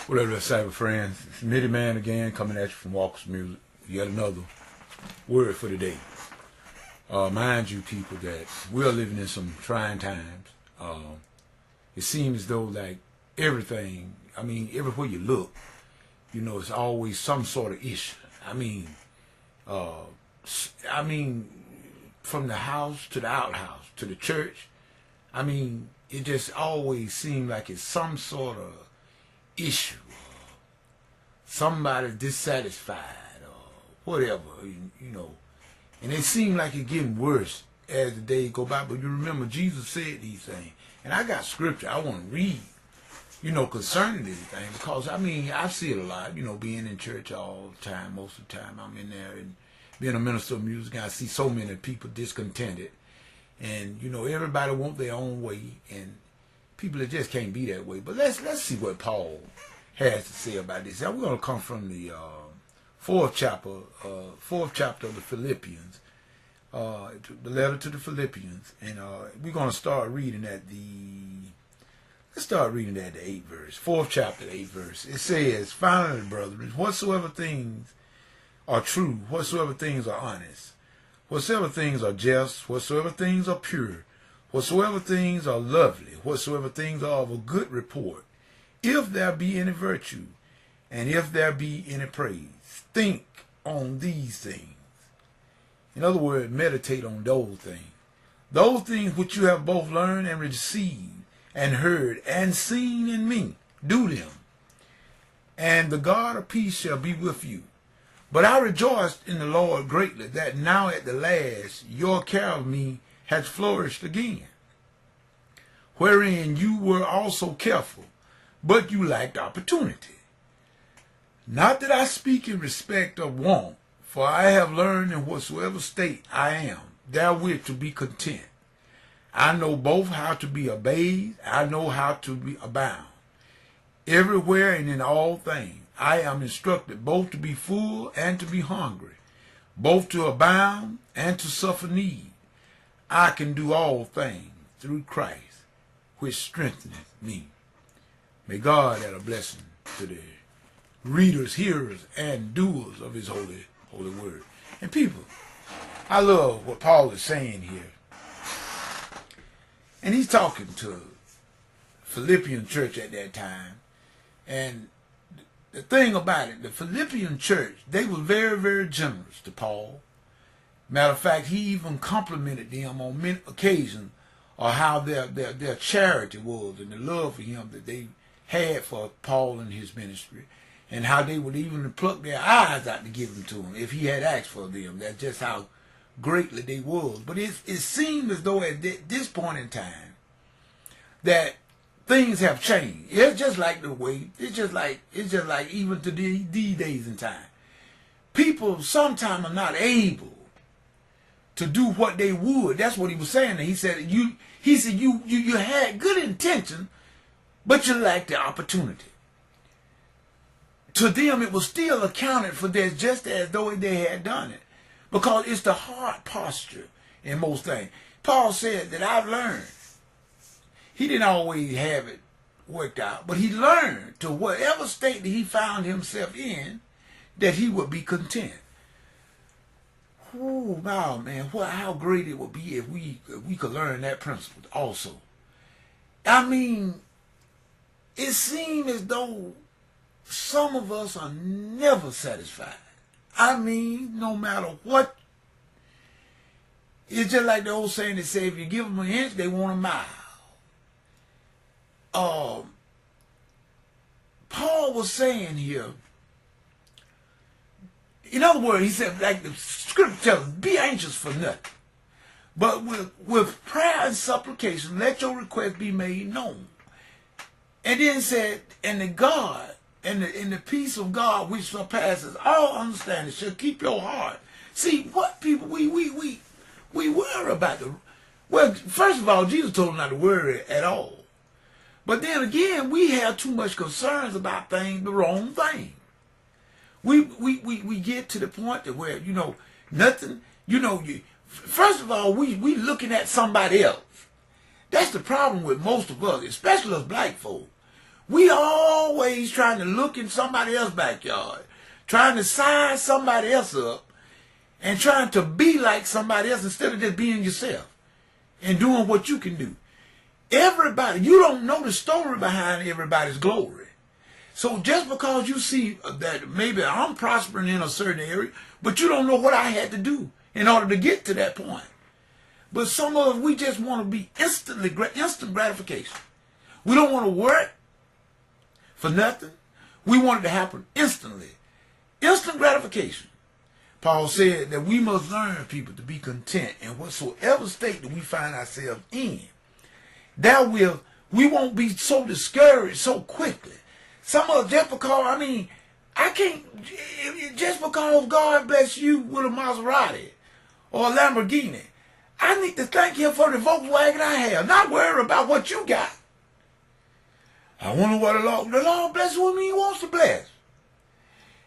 What up, cyber friends? It's Nitty Man again, coming at you from Walker's Music. Yet another word for the day. Mind you, people, that we're living in some trying times. It seems as though like everything, everywhere you look, it's always some sort of issue. From the house to the outhouse to the church, it just always seems like it's some sort of issue. Somebody's dissatisfied or whatever, And it seems like it's getting worse as the days go by. But you remember Jesus said these things. And I got scripture I want to read, concerning these things. Because, I see it a lot, being in church all the time. Most of the time I'm in there and being a minister of music. And I see so many people discontented. And, everybody want their own way. And people that just can't be that way. But let's see what Paul has to say about this. Now we're going to come from the fourth chapter of the Philippians, the letter to the Philippians, and we're going to start reading at the 8th verse, fourth chapter, 8th verse. It says, "Finally, brethren, whatsoever things are true, whatsoever things are honest, whatsoever things are just, whatsoever things are pure, whatsoever things are lovely, whatsoever things are of a good report, if there be any virtue, and if there be any praise, think on these things." In other words, meditate on those things. Those things which you have both learned and received and heard and seen in me, do them. And the God of peace shall be with you. But I rejoiced in the Lord greatly that now at the last your care of me has flourished again, wherein you were also careful, but you lacked opportunity. Not that I speak in respect of want, for I have learned in whatsoever state I am, therewith to be content. I know both how to be abased, I know how to be abound. Everywhere and in all things I am instructed both to be full and to be hungry, both to abound and to suffer need. I can do all things through Christ, which strengtheneth me. May God add a blessing to the readers, hearers, and doers of his holy word. And people, I love what Paul is saying here. And he's talking to Philippian church at that time. And the thing about it, the Philippian church, they were very, very generous to Paul. Matter of fact, he even complimented them on many occasions on how their charity was and the love for him that they had for Paul and his ministry, and how they would even pluck their eyes out to give them to him if he had asked for them. That's just how greatly they was. But it seemed as though at this point in time that things have changed. It's just like even to these days and time. People sometimes are not able to do what they would. That's what he was saying. He said you had good intention, but you lacked the opportunity. To them, it was still accounted for this just as though they had done it. Because it's the heart posture in most things. Paul said that I've learned. He didn't always have it worked out, but he learned to whatever state that he found himself in, that he would be content. Oh, wow, man, how great it would be if we could learn that principle also. It seems as though some of us are never satisfied. No matter what. It's just like the old saying that says, if you give them an inch, they want a mile. Paul was saying here, in other words, he said, like the scripture tells us, be anxious for nothing, but with prayer and supplication, let your request be made known. And then said, and the God, and the peace of God which surpasses all understanding shall keep your heart. See, what people, we worry about well, first of all, Jesus told them not to worry at all. But then again, we have too much concerns about things, the wrong thing. We get to the point that where, nothing, first of all, we looking at somebody else. That's the problem with most of us, especially us black folk. We always trying to look in somebody else's backyard, trying to size somebody else up, and trying to be like somebody else instead of just being yourself and doing what you can do. Everybody, you don't know the story behind everybody's glory. So just because you see that maybe I'm prospering in a certain area, but you don't know what I had to do in order to get to that point. But some of us, we just want to be instant gratification. We don't want to work for nothing. We want it to happen instantly. Instant gratification. Paul said that we must learn, people, to be content in whatsoever state that we find ourselves in. We won't be so discouraged so quickly. Some of us, just because, I can't, just because God bless you with a Maserati or a Lamborghini, I need to thank him for the Volkswagen I have, not worry about what you got. I wonder what the Lord bless what he wants to bless.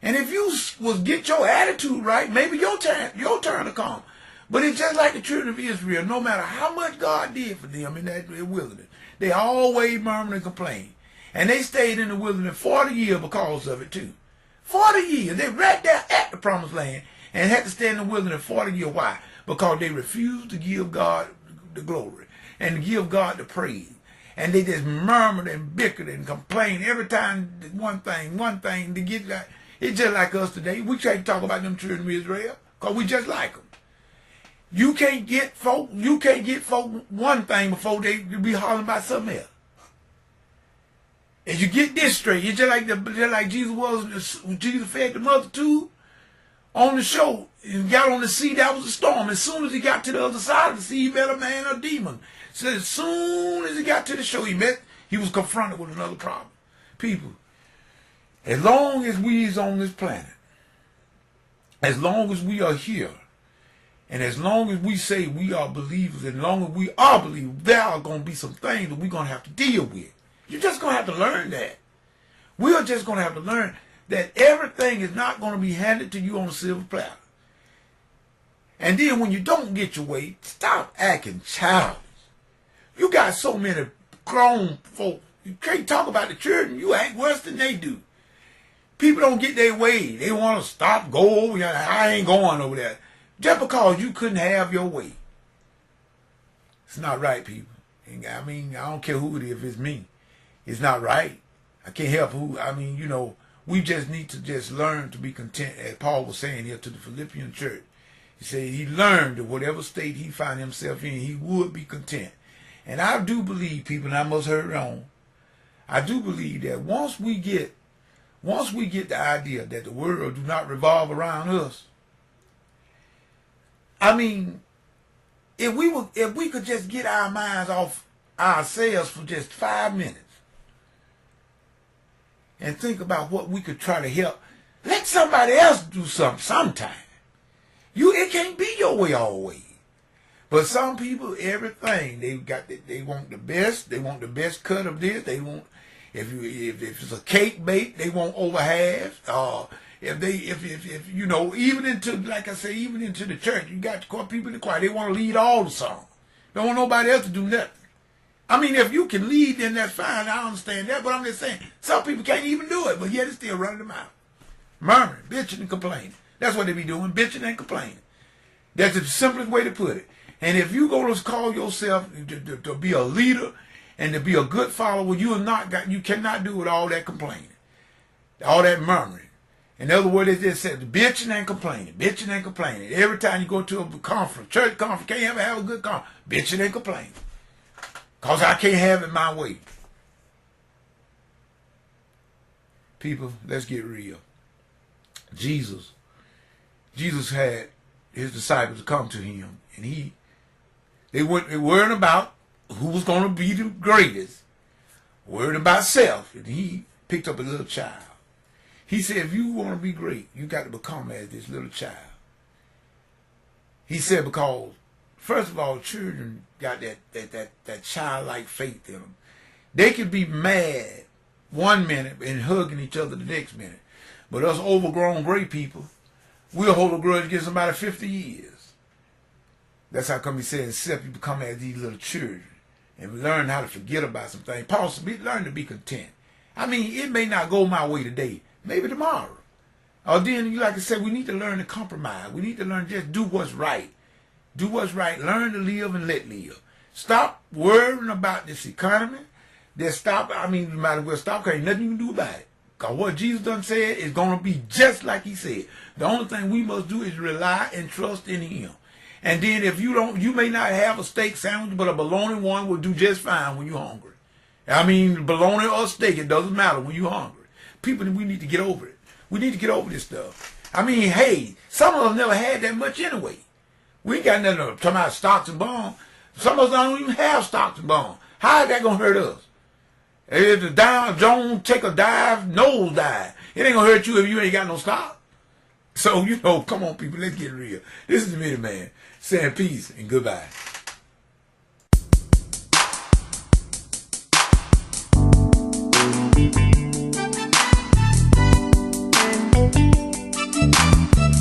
And if you was get your attitude right, maybe your turn to come. But it's just like the children of Israel. No matter how much God did for them in that wilderness, they always murmured and complained. And they stayed in the wilderness 40 years because of it too. 40 years. They right there at the promised land and had to stay in the wilderness 40 years. Why? Because they refused to give God the glory and to give God the praise. And they just murmured and bickered and complained every time one thing to get that. It's just like us today. We can't talk about them children of Israel because we just like them. You can't get folk one thing before they be hollering about something else. As you get this straight, it's just like Jesus fed the multitude on the shore and got on the sea. That was a storm. As soon as he got to the other side of the sea, he met a man or demon. So as soon as he got to the shore, he was confronted with another problem. People, as long as we is on this planet, as long as we are here, and as long as we say we are believers, and as long as we are believers, there are going to be some things that we're going to have to deal with. You're just going to have to learn that. We are just going to have to learn that everything is not going to be handed to you on a silver platter. And then when you don't get your way, stop acting childish. You got so many grown folk. You can't talk about the children. You act worse than they do. People don't get their way. They want to stop, go over there. I ain't going over there. Just because you couldn't have your way. It's not right, people. I don't care who it is, if it's me. It's not right. I can't help who. We just need to just learn to be content, as Paul was saying here to the Philippian church. He said he learned that whatever state he found himself in, he would be content. And I do believe, people, and I must hurry on, I do believe that once we get the idea that the world do not revolve around us, if we could just get our minds off ourselves for just 5 minutes and think about what we could try to help, let somebody else do something sometime. It can't be your way always. But some people, everything, they want the best. They want the best cut of this. They want, if it's a cake baked, they want over half. Even into, like I say, even into the church, you got people in the choir, they want to lead all the songs. They don't want nobody else to do nothing. If you can lead, then that's fine. I understand that, but I'm just saying, some people can't even do it, but yet it's still running them out. Murmuring, bitching, and complaining. That's what they be doing, bitching and complaining. That's the simplest way to put it. And if you go to call yourself to be a leader and to be a good follower, you cannot do with all that complaining, all that murmuring. In other words, it just said bitching and complaining, bitching and complaining. Every time you go to a conference, church conference, can't ever have a good conference, bitching and complaining. Because I can't have it my way. People, let's get real. Jesus had his disciples come to him, and they weren't about who was going to be the greatest, worried about self, and he picked up a little child. He said, if you want to be great, you got to become as this little child. He said, because first of all, children got that childlike faith in them. They could be mad 1 minute and hugging each other the next minute. But us overgrown great people, we'll hold a grudge against somebody 50 years. That's how come he said, except you become as these little children and learn how to forget about some things. Paul said, learn to be content. I mean, it may not go my way today. Maybe tomorrow. Or then, like I said, we need to learn to compromise. We need to learn to just do what's right. Do what's right. Learn to live and let live. Stop worrying about this economy. Just stop. I mean, you might as well stop because ain't nothing you can do about it. Because what Jesus done said is going to be just like he said. The only thing we must do is rely and trust in him. And then if you don't, you may not have a steak sandwich, but a bologna one will do just fine when you're hungry. I mean, bologna or steak, it doesn't matter when you're hungry. People, we need to get over it. We need to get over this stuff. I mean, hey, some of us never had that much anyway. We ain't got nothing to talk about stocks and bonds. Some of us don't even have stocks and bonds. How is that going to hurt us? If the Dow Jones take a dive, nose dive, it ain't going to hurt you if you ain't got no stock. So, come on, people, let's get real. This is the Minute Man saying peace and goodbye.